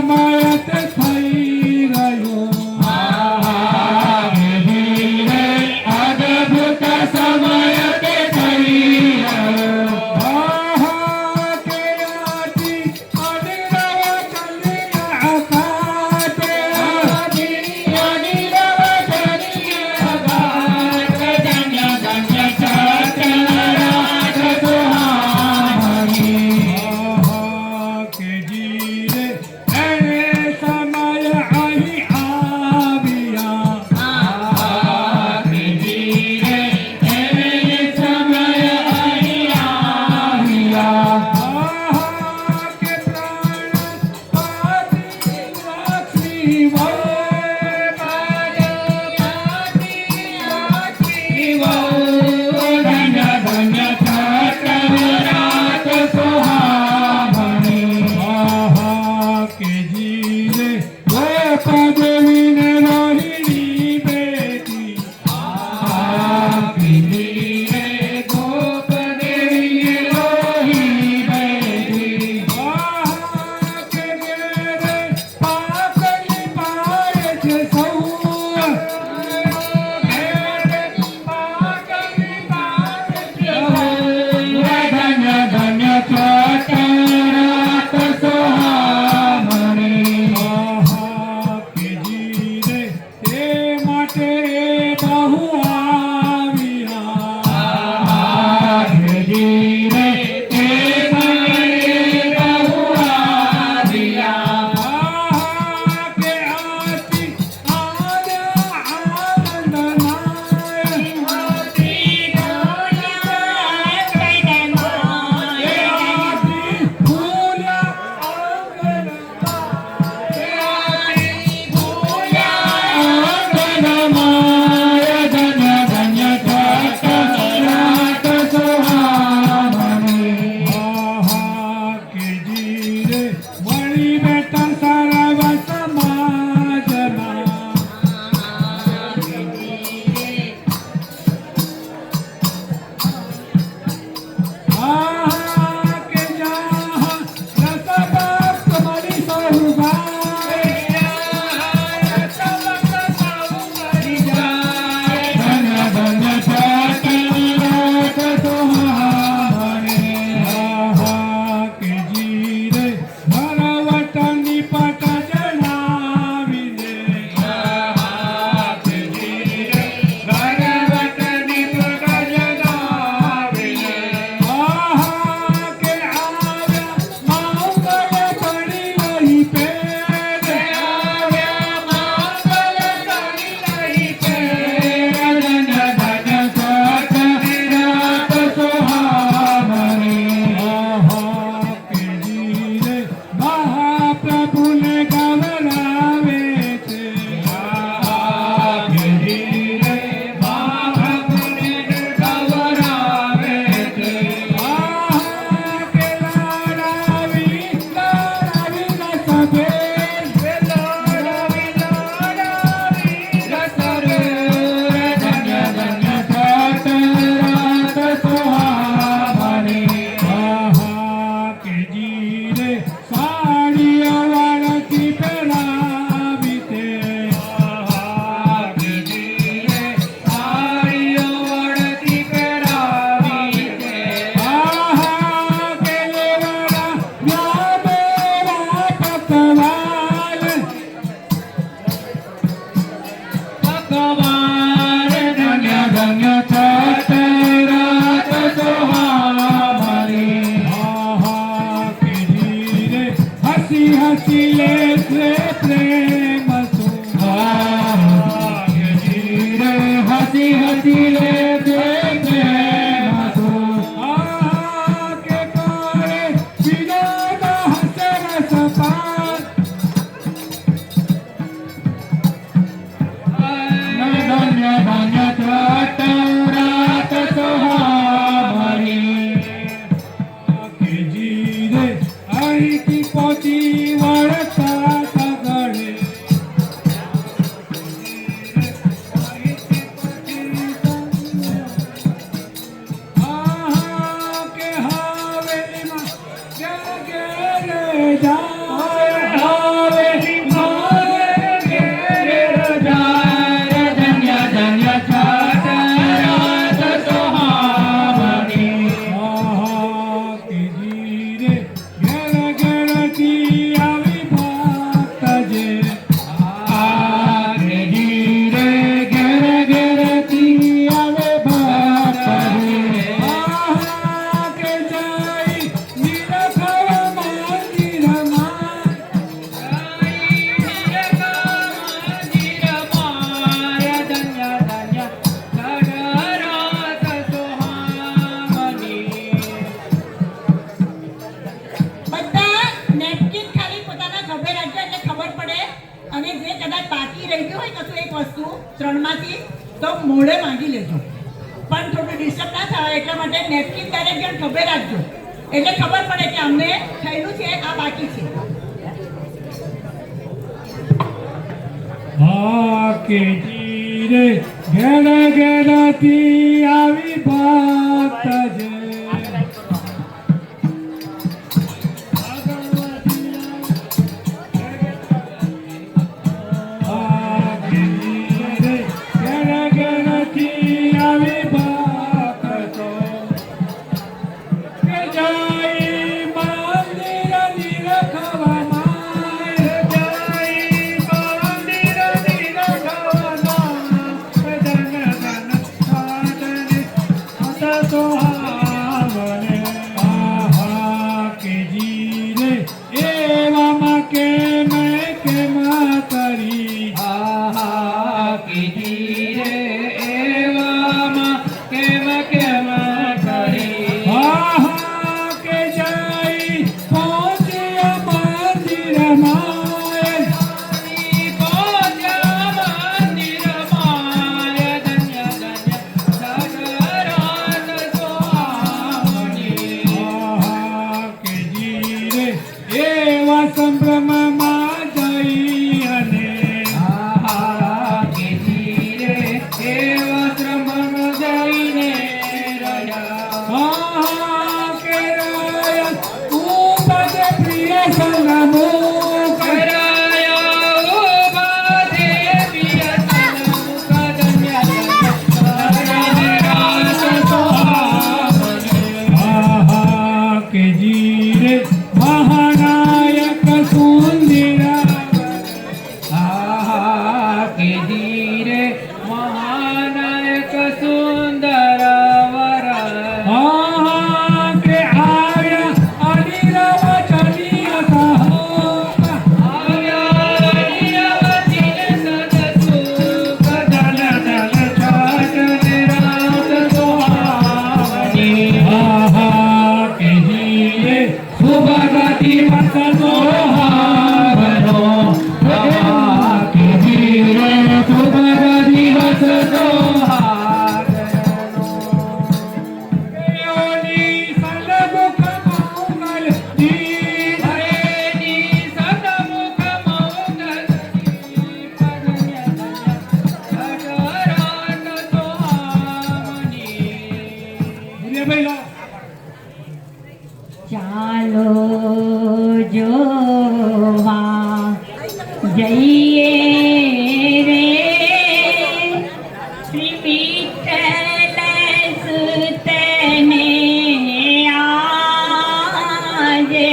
समयत થઈ રહ્યો અદભુત સમય તે થઈ રહ્યો કે આજી અનિરવ કલ્યા ખાતે કે જીરે એને સમય અહીં આવ્યા કે પ્રાણ પાતી લક્ષ્મી કે જીરે દેવીને રોહિણી બેટી કે ઘેરે પાકલી પાડે છે સૌ કે જીરે તે માટે બહુ આવ્યા કે આથી કે જીરે વળી બેટા સારા સમાજમાં કે જहाँ રસભક્ત મળી કે જીરે મારા વતનની પટ જણાવીને કે આવ્યા મંગળ પડી રહી પેર કે જીરે મહાપ્રભુને ગવરાવે છે કે લાડાવી કે જીરે સાડીઓ વાળતી પહેરાવી તે કે લેવાડા વ્યામેરા પકવાન કે જીરે હસી હસી લે છે પ્રેમ કે કરે વિનોદ હસે રસપાન કે જીરે અહીંથી પહોંચી વળતા સગડે રાખજો એટલે ખબર પડે. અને જે કદાચ બાકી રહી ગયું હોય કશું એક વસ્તુ ત્રણમાંથી તો મોઢે માંગી લેજો. પણ થોડું ડિસ્ટર્બ ના થાય એટલા માટે નેપકિન દરેક જણ ખભે રાખજો એટલે ખબર પડે કે અમને થયેલું છે આ બાકી છે. હા કે જીરે ઘેર ઘેરથી આવી ભક્ત છે. હા કે જીરે ઘેર ઘેરથી આવી ભક્તો કે જાય મંદિર નિરખવામાં જાય મંદિર નિરખવામાં ધન ધન સાધને તો આવને. આહા કે જીરે એવામાં કેમ કેમ કરી. આહા કીધી રે એવામાં કેમ કેમ કરી. આહા કે જઈ પહોંચ્યા મંદિરમાં પહોંચ્યા મંદિરમાં ધન્ય ધન્ય સગરાત સુહામણી. આહા કે જીરે એવા સંભ્રમમાં જઈ અને આહા કીધી રે એવા શ્રમણ જઈને રહ્યા. આહા કે રાય તું બધે પ્રિય સનમુખ કરાયા ઉભા દેવીય સન્મુખ ધન્ય ધન્ય સગરાત સુહામણી. આહા કે જીરે મહાનાયક સુંદરા આહા કીધી રે મહાનાયક સુંદર વર. આહા કે આવ્યા અનિરવ ચલિય સહ આવ્યા નિરવધિ સદસુખ ધન ધન છાટને રાત સુહામણી. આહા કે જીરે સુભગતિ વસનો હારનો. આહા કે જીરે સુભગતિ વસનો દેવની સન્મુખ મંગલ દીપ. હરેની સન્મુખ મંગલ દીપ ધન્ય ધન્ય સગરાત સુહામણી. મુનિયાભાઈ લો. ચાલો જોવા જઈએ રે શ્રી વિઠ્ઠલ સુતને આજે.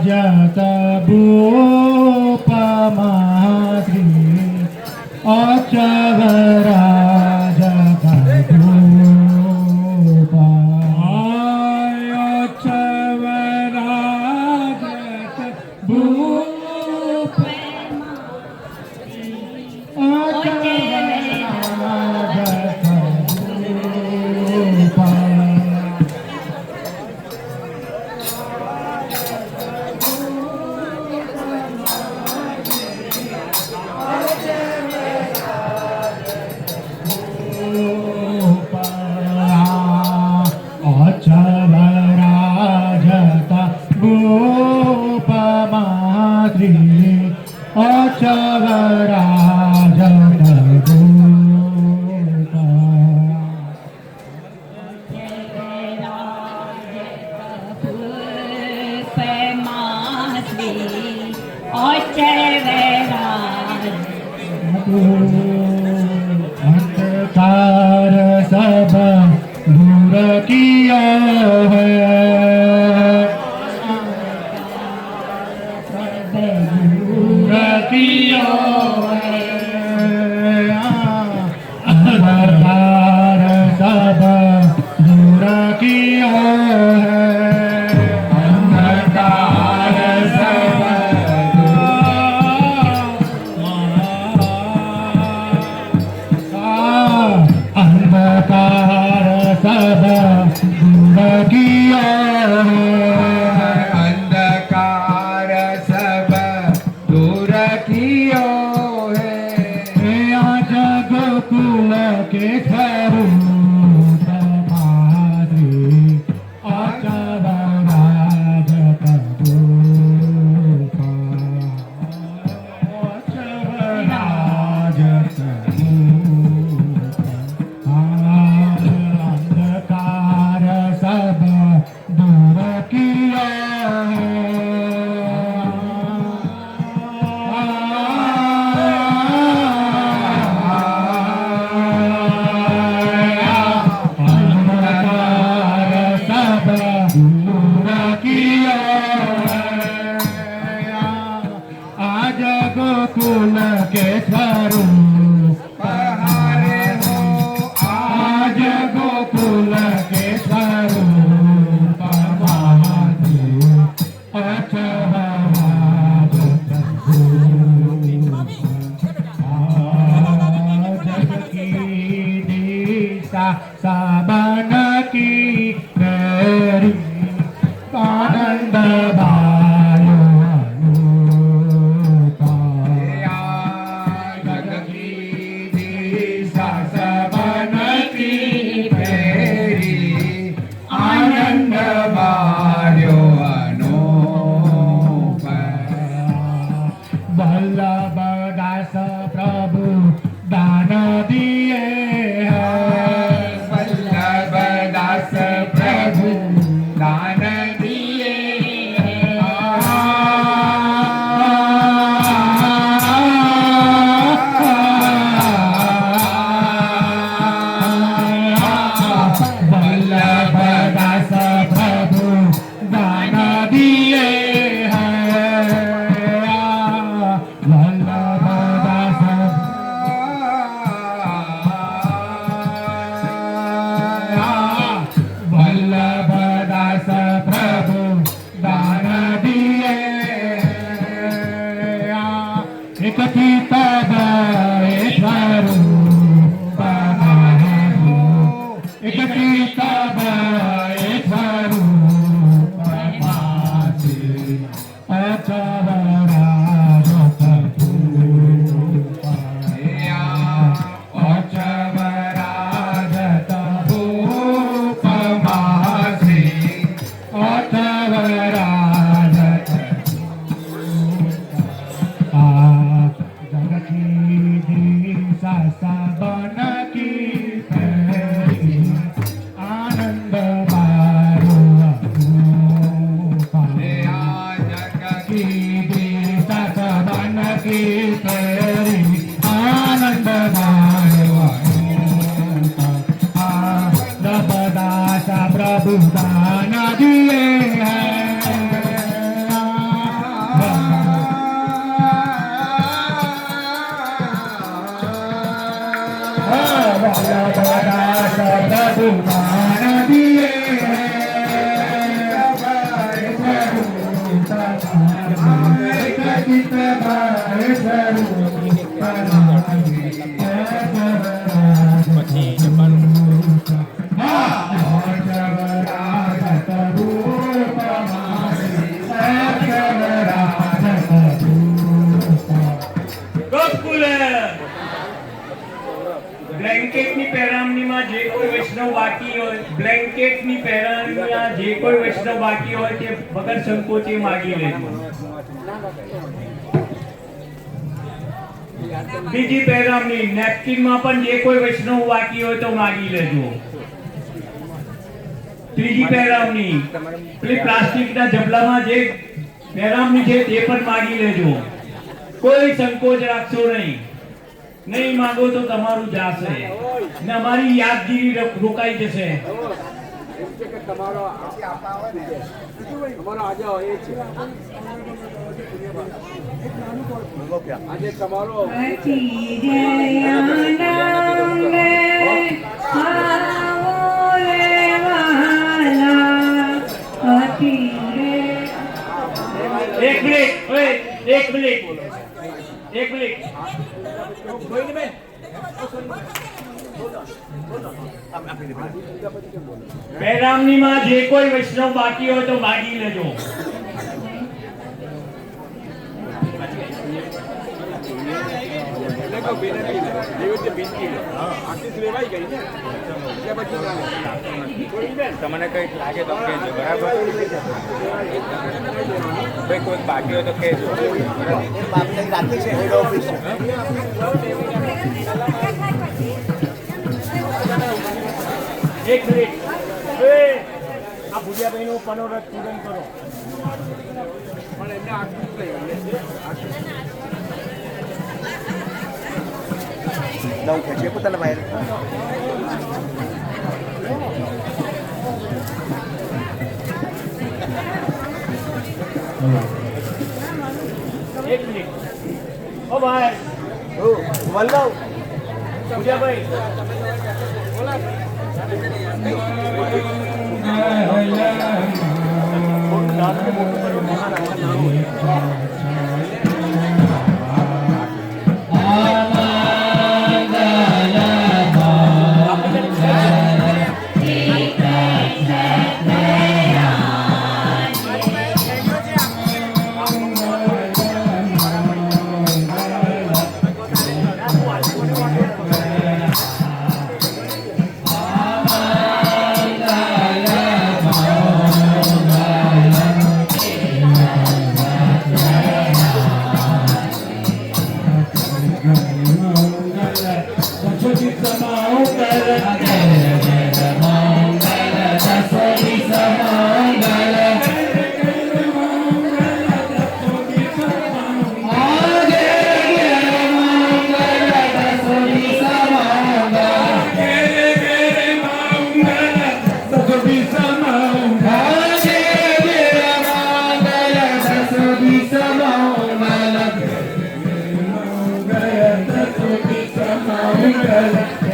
અચરાજત ભૂપમાદ્રી અચરાજત अंधकार सब दूर किया है अंधकार सब अंधकार सब दूर किया है अंधकार सब दूर कियो है आज गोकुल के स्वरूप महाद्री अचवराज करूप अचवराज करूप अंधकार सब दूर किया अंधकार सब दूर किया आज गोकुल के स्वरूप पहारे हो आज गोकुल के स्वरूप महादेव अचवराज जग की दिशा साबन की मेरी आनंद बायो अनूपा जग की दिशा सबन की मेरी आनंद बार्यो अनूप वल्लभ दास प्रभु दान दिए हैं वल्लभ दास प्रभु दान दिए वल्लभ दास प्रभु दान दिए हैं वल्लभ दास वल्लभ दास प्रभु दान दिए एक चित एक स्वरूप एक चित एक स्वरूप अचवराज करूप अचवराज करूप महाश्री अचवराज जग की दिशा सबन की फेरी आनंद बारो अनूपा जग की दिशा सबन की फेरी आनंद बारो अनूपा रबदास प्रभु दान दिए हैं वल्लभदास प्रभु दान दिए બ્લેન્કેટની પહેરામણીમાં જે કોઈ વૈષ્ણવ બાકી હોય બ્લેન્કેટની પહેરામણીમાં જે કોઈ વૈષ્ણવ બાકી હોય તે વગર સંકોચે માગી લેજો બીજી પહેરામણી નેપકિનમાં પણ જે કોઈ વૈષ્ણવ બાકી હોય તો માગી લેજો ત્રીજી પહેરામણી પેલી પ્લાસ્ટિકના જબલામાં જે પહેરામણી છે તે પણ માગી લેજો કોઈ સંકોચ રાખશો નહીં નહીં માંગો તો તમારું જાશે ને અમારી યાદગીરી રોકાઈ જશે તમારો આજે હોય છે આજે તમારો જય આનંદ પહેરામણી માં જે કોઈ વૈષ્ણવ બાકી હોય તો માગી લેજો. તમને કંઈક લાગે તો કહેજો બરાબર ભાઈ કોઈ બાકી હોય તો કહેજો એક મિનિટ આ ભુજિયાભાઈ નું પનોરથ પૂજન કરો. પણ એમને આટલું જ લઈ Đâu phải chế của ta là mày. એક મિનિટ. ઓ ભાઈ વલ્લવ ભુજિયાભાઈ Mangal